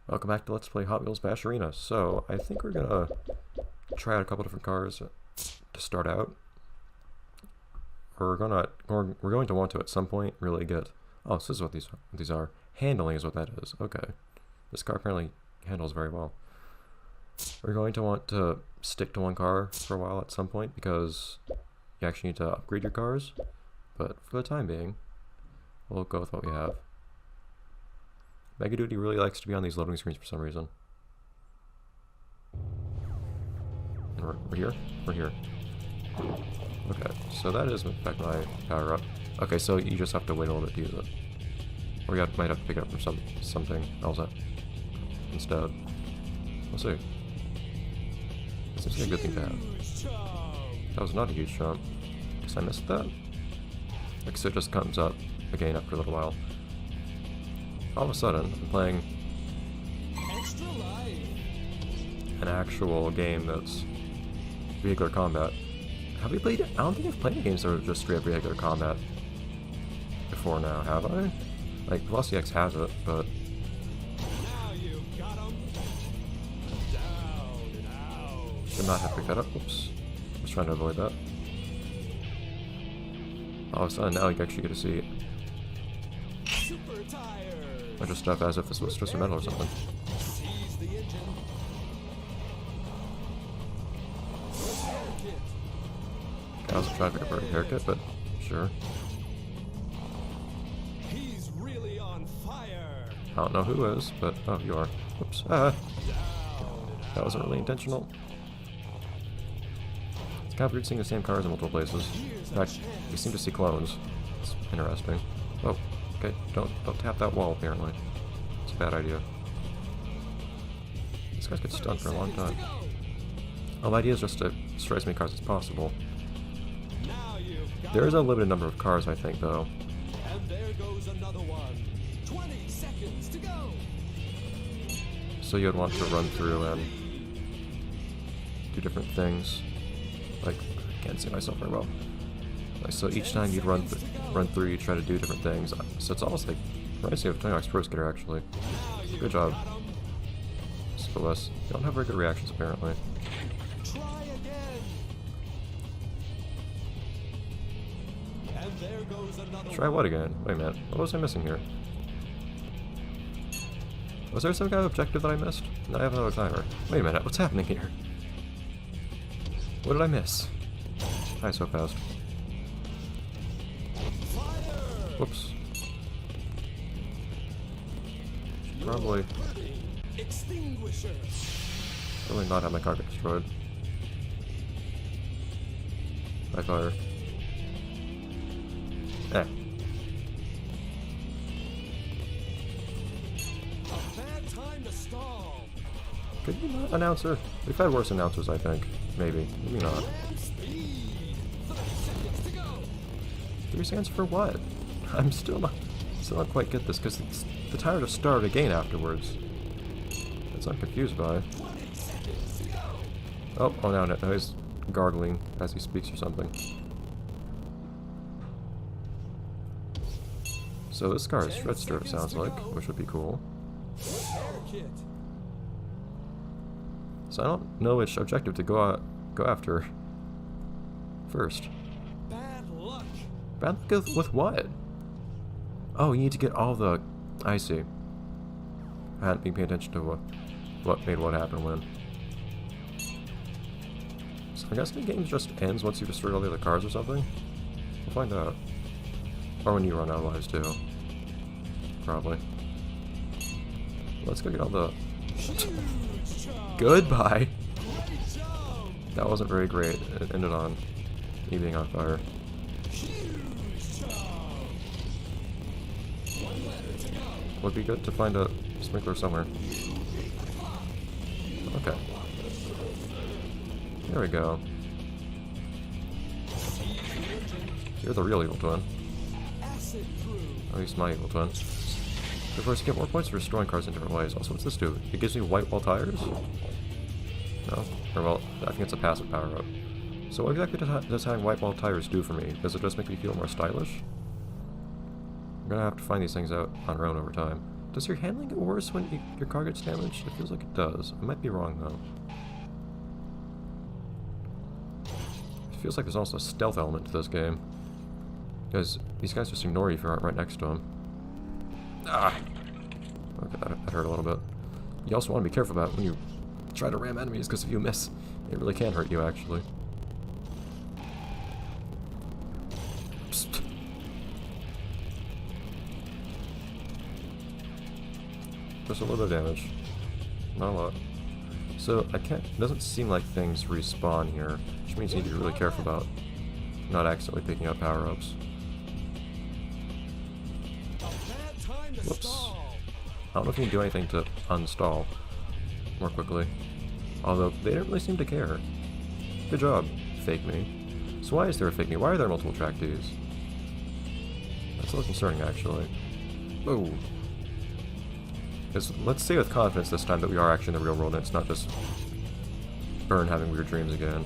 Welcome back to Let's Play Hot Wheels Bash Arena. So, I think we're gonna try out a couple different cars to start out. We're going to want to at some point really get... Oh, so this is what these are. Handling is what that is. Okay. This car apparently handles very well. We're going to want to stick to one car for a while at some point because you actually need to upgrade your cars. But for the time being, we'll go with what we have. Mega Duty really likes to be on these loading screens for some reason. And we're here? We're here. Okay, so that is in fact my power up. Okay, so you just have to wait a little bit to use it. Or you might have to pick it up from something else instead. We'll see. This seems like a good thing to have. That was not a huge jump. Guess I missed that? Like, so it just comes up again after a little while. All of a sudden, I'm playing an actual game that's vehicular combat. Have we played it? I don't think I've played games that are just straight up vehicular combat before now, have I? Like, Velocity X has it, but... Should not have picked that up. Oops. I was trying to avoid that. All of a sudden, now you actually get to see it. A bunch of stuff as if this was just a metal or something. I was trying to pick up a haircut, but sure. He's really on fire. I don't know who is, but oh, you are. Whoops. Ah. That wasn't really intentional. It's kind of weird seeing the same cars in multiple places. In fact, you seem to see clones. It's interesting. Oh, okay. Don't tap that wall. Apparently, it's a bad idea. These guys get stuck for a long time. Well, the idea is just to destroy as many cars as possible. There is a limited number of cars, I think, though. And there goes another one. 20 seconds to go. So you'd want to run through and do different things. Like, I can't see myself very well. Like, so each time you'd run through, you try to do different things. So it's almost like reminds me of Tony Hawk's Pro Skater, actually. Good job. Spillless. You don't have very good reactions, apparently. Try again. And there goes another Try what again? Wait a minute. What was I missing here? Was there some kind of objective that I missed? No, I have another timer. Wait a minute. What's happening here? What did I miss? Hi, so fast. Whoops. Should probably not have my car get destroyed by fire. Eh. bad time to stall. Could you not, announcer? We've had worse announcers, I think. Maybe. Maybe not. 3 seconds for what? I'm still not quite get this because the timer just started again afterwards. That's I'm confused by. Oh no, he's gargling as he speaks or something. So this car is Shredster, it sounds like, which would be cool. So I don't know which objective to go after first. Bad luck. Bad luck with what? Oh, you need to get all the... I see. I hadn't been paying attention to what made what happen when. So I guess the game just ends once you destroy all the other cars or something? We'll find out. Or when you run out of lives too. Probably. Let's go get all the... Goodbye! That wasn't very great. It ended on me being on fire. Would be good to find a sprinkler somewhere. Okay. There we go. You're the real evil twin. At least my evil twin. Of course, you get more points for destroying cars in different ways. Also, what's this do? It gives me white wall tires? No? Or, well, I think it's a passive power-up. So what exactly does having white wall tires do for me? Does it just make me feel more stylish? I'm gonna have to find these things out on our own over time. Does your handling get worse when your car gets damaged? It feels like it does. I might be wrong, though. It feels like there's also a stealth element to this game. Because these guys just ignore you if you aren't right next to them. Ah! Okay, that hurt a little bit. You also want to be careful about when you try to ram enemies, because if you miss, it really can hurt you, actually. Psst. Just a little bit of damage. Not a lot. So, it doesn't seem like things respawn here, which means you need to be really careful about not accidentally picking up power-ups. Whoops. I don't know if you can do anything to unstall more quickly. Although, they didn't really seem to care. Good job, fake me. So why is there a fake me? Why are there multiple track Ds? That's a little concerning, actually. Whoa. Let's say with confidence this time that we are actually in the real world and it's not just Burn having weird dreams again.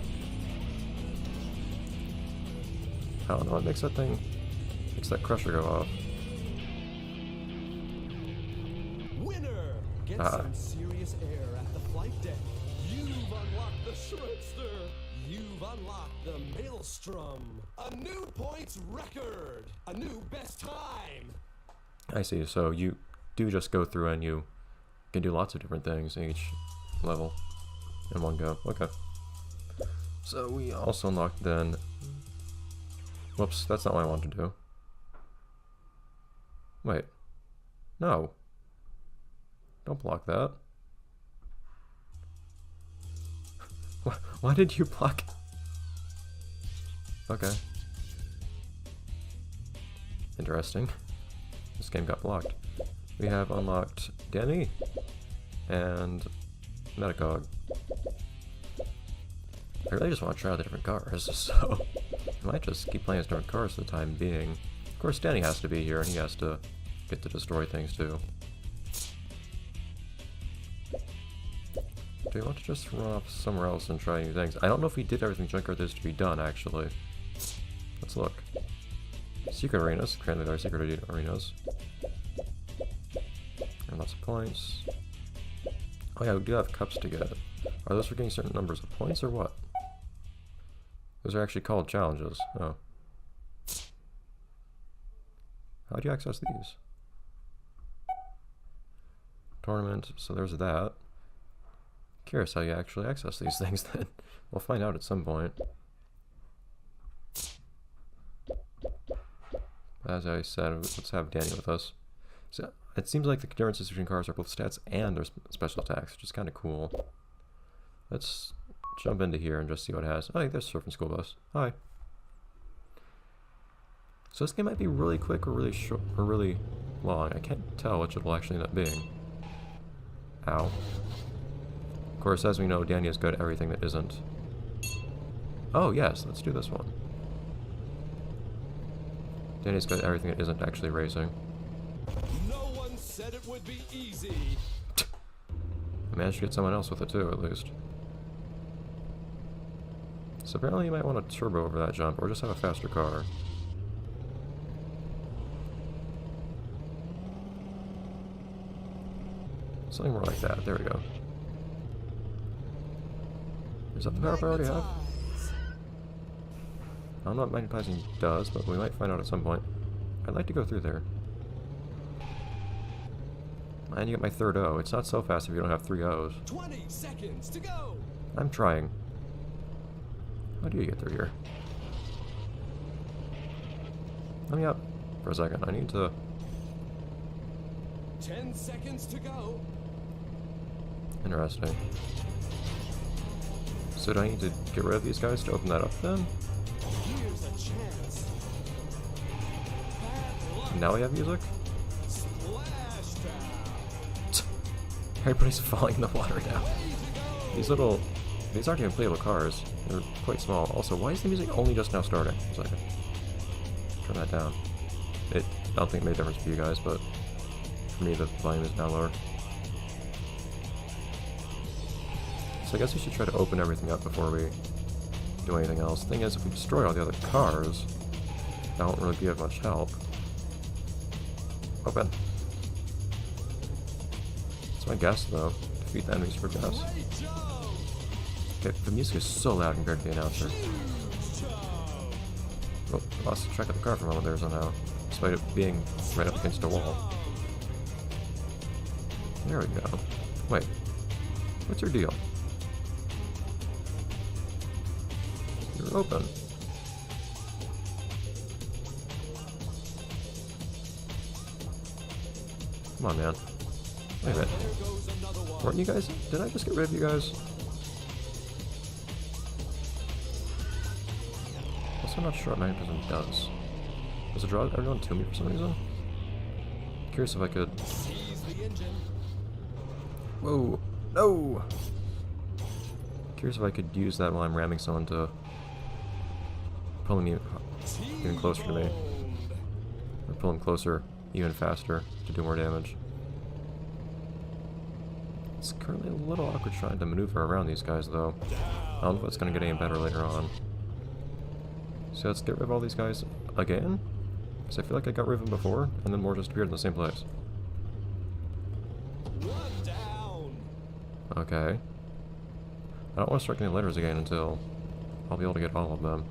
I don't know what makes that crusher go off. Winner! Get some serious air at the flight deck. You've unlocked the Shredster. You've unlocked the Maelstrom. A new points record. A new best time. I see, so you do just go through and you can do lots of different things in each level in one go. Okay. So we also unlocked then... Whoops, that's not what I wanted to do. Wait. No. Don't block that. Why did you block? Okay. Interesting. This game got blocked. We have unlocked Danny and Metacog. I really just want to try out the different cars, so I might just keep playing as different cars for the time being. Of course, Danny has to be here, and he has to get to destroy things too. Do we want to just run off somewhere else and try new things? I don't know if we did everything Junkyard is to be done, actually. Let's look. Secret arenas. Currently there are secret arenas. And lots of points. Oh yeah, we do have cups to get. Are those for getting certain numbers of points or what? Those are actually called challenges. Oh. How do you access these? Tournament, so there's that. Curious how you actually access these things then. We'll find out at some point. As I said, let's have Danny with us. So it seems like the differences between cars are both stats and their special attacks, which is kind of cool. Let's jump into here and just see what it has. Oh, there's Surfing School Bus. Hi. So this game might be really quick or really short or really long. I can't tell which it will actually end up being. Ow. Of course, as we know, Danny is good at everything that isn't. Oh yes, let's do this one. Danny's good at everything that isn't actually racing. No one said it would be easy. I managed to get someone else with it too, at least. So apparently you might want to turbo over that jump, or just have a faster car. Something more like that. There we go. Is that the power up I already have? I don't know what magnetizing does, but we might find out at some point. I'd like to go through there. And you get my third O. It's not so fast if you don't have 3 O's. 20 seconds to go. I'm trying. How do you get through here? Let me up for a second. I need to... 10 seconds to go. Interesting. So do I need to get rid of these guys to open that up then? Here's a chance. Now we have music? Splashdown. Everybody's falling in the water now. These aren't even playable cars. They're quite small. Also, why is the music only just now starting? A second. Turn that down. I don't think it made a difference for you guys, but for me the volume is now lower. So I guess we should try to open everything up before we do anything else. Thing is, if we destroy all the other cars, that won't really be of much help. Open. my guess, though. Defeat the enemies for gas. Okay, the music is so loud compared to the announcer. Oh, I lost track of the car for a moment there somehow, despite it being right up against a wall. There we go. Wait, what's your deal? You're open. Come on, man. Wait a minute. Weren't you guys? Did I just get rid of you guys? Also, not sure what magnetism does. Does it draw everyone to me for some reason? Curious if I could. Whoa! No! Curious if I could use that while I'm ramming someone to pull me even closer to me. Or pull him closer even faster to do more damage. It's currently a little awkward trying to maneuver around these guys, though. I don't know if it's going to get any better later on. So let's get rid of all these guys again? Because I feel like I got rid of them before, and then more just appeared in the same place. Okay. I don't want to strike any letters again until I'll be able to get all of them.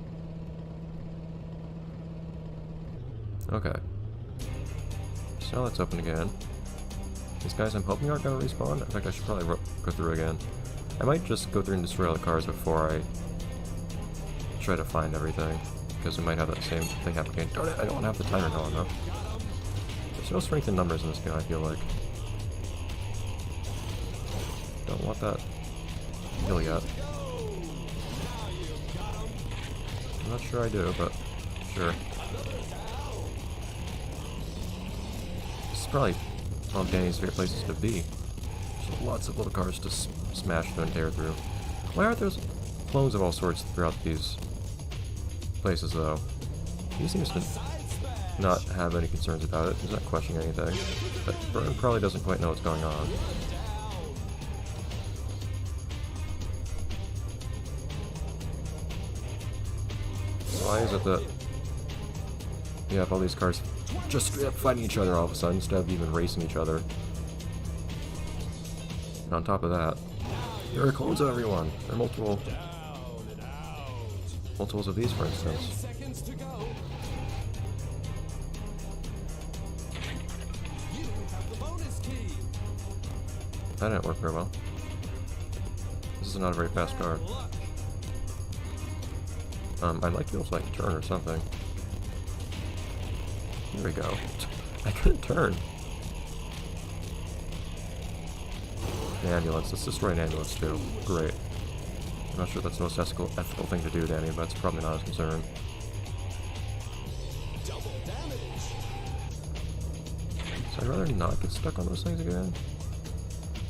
Okay. So now let's open again. These guys I'm hoping aren't going to respawn. In fact, I should probably go through again. I might just go through and destroy all the cars before I try to find everything, because we might have that same thing happen again. Darn it, I don't have the timer going enough. There's no strength in numbers in this game, I feel like. Don't want that kill yet. I'm not sure I do, but sure. This is probably one of Danny's favorite places to be. There's lots of little cars to smash through and tear through. Why aren't there clones of all sorts throughout these places, though? He seems to not have any concerns about it. He's not questioning anything. But Burn probably doesn't quite know what's going on. Why is it that you have all these cars just straight up fighting each other all of a sudden instead of even racing each other? And on top of that, there are clones of everyone. There are multiples of these, for instance. That didn't work very well. This is not a very fast car. I'd like to be able to like turn or something. Here we go. I couldn't turn. The ambulance. Let's destroy an ambulance too. Great. I'm not sure that's the most ethical thing to do, Danny, but that's probably not as concerned. So I'd rather not get stuck on those things again.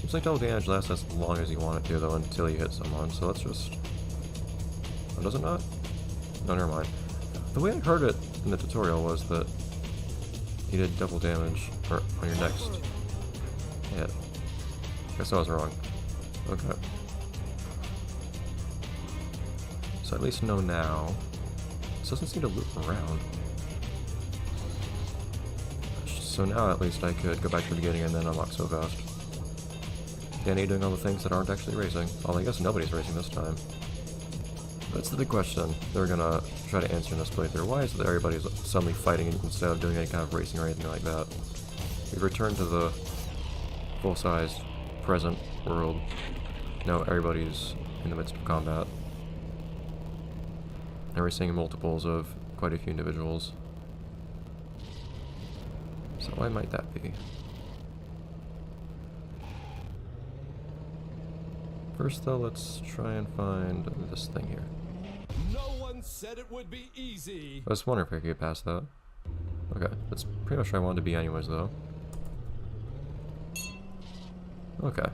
Seems like double damage lasts as long as you want it to, though, until you hit someone, so let's just... Oh, does it not? No, never mind. The way I heard it in the tutorial was that you did double damage on your next hit. Guess I was wrong. Okay. So at least know now. This doesn't seem to loop around. So now at least I could go back to the beginning and then unlock so fast. Danny doing all the things that aren't actually racing. Although I guess nobody's racing this time. That's the big question they're gonna try to answer in this playthrough. Why is it that everybody's suddenly fighting instead of doing any kind of racing or anything like that? We've returned to the full-sized present world. Now everybody's in the midst of combat. And we're seeing multiples of quite a few individuals. So why might that be? First though, let's try and find this thing here. No one said it would be easy. I was wondering if I could get past that. Okay, that's pretty much where I wanted to be anyways though. Okay.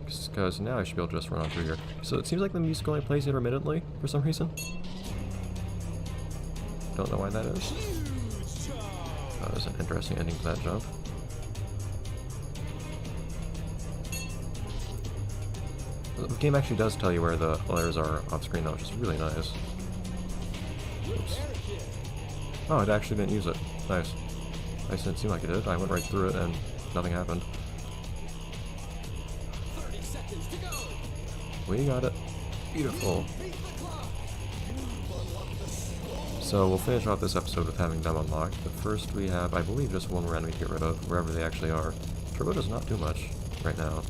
Because now I should be able to just run on through here. So it seems like the music only plays intermittently for some reason. Don't know why that is. That was an interesting ending to that jump. The game actually does tell you where the letters are off screen though, which is really nice. Oops. Oh, it actually didn't use it. Nice. Nice, didn't seem like it did. I went right through it and nothing happened. 30 seconds to go. We got it. Beautiful. Beat the clock. You've unlocked the slow. So we'll finish off this episode with having them unlocked, but first we have, I believe, just one more enemy to get rid of, wherever they actually are. Turbo does not do much right now.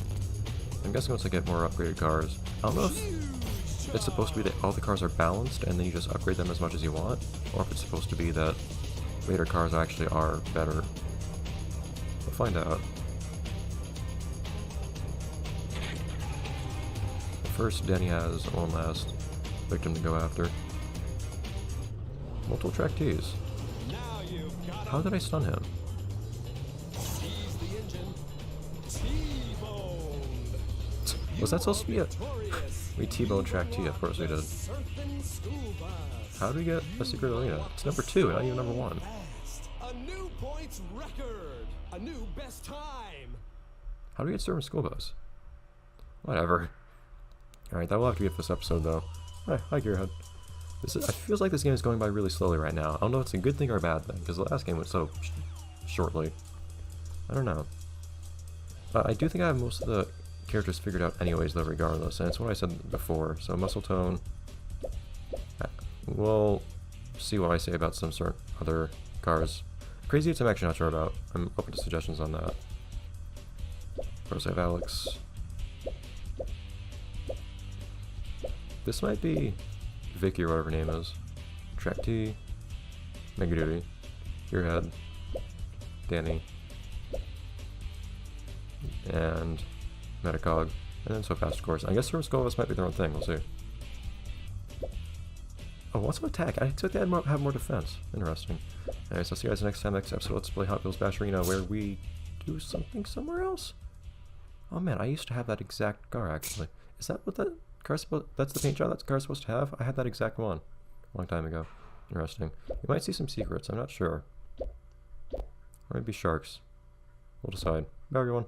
I'm guessing once I get more upgraded cars. I don't know if it's supposed to be that all the cars are balanced and then you just upgrade them as much as you want, or if it's supposed to be that later cars actually are better. We'll find out. First, Denny has one last victim to go after. Multiple track T's. Now you've got How did I stun him? Seize the engine. T-boned. Was that supposed to be it? Victorious. We T-boned track T, of course we did. Surfing school bus. How did we get a secret arena? It's number 2, not even number 1. Fast. A new points record. A new best time. How do we get Surfing School Bus? Whatever. Alright, that will have to be it for this episode, though. Hi, Gearhead. It feels like this game is going by really slowly right now. I don't know if it's a good thing or a bad thing, because the last game went so shortly. I don't know. I do think I have most of the characters figured out anyways, though, regardless, and it's what I said before. So, Muscle Tone. We'll see what I say about some certain other cars. Crazy Eights I'm actually not sure about. I'm open to suggestions on that. Of course, I have Alex. This might be Vicky or whatever her name is. Track T, Mega Duty, Gearhead, Danny, and Metacog, and then So Fast, of course. I guess Surface Skull might be their own thing, we'll see. Oh, what's with attack? I expect they have more defense. Interesting. Anyways, so I'll see you guys next time, next episode. Let's play Hot Wheels Bash Arena, where we do something somewhere else. Oh man, I used to have that exact car, actually. Is that what that car's supposed... That's the paint job that car's supposed to have? I had that exact one a long time ago. Interesting. You might see some secrets, I'm not sure. Or maybe sharks. We'll decide. Bye, everyone.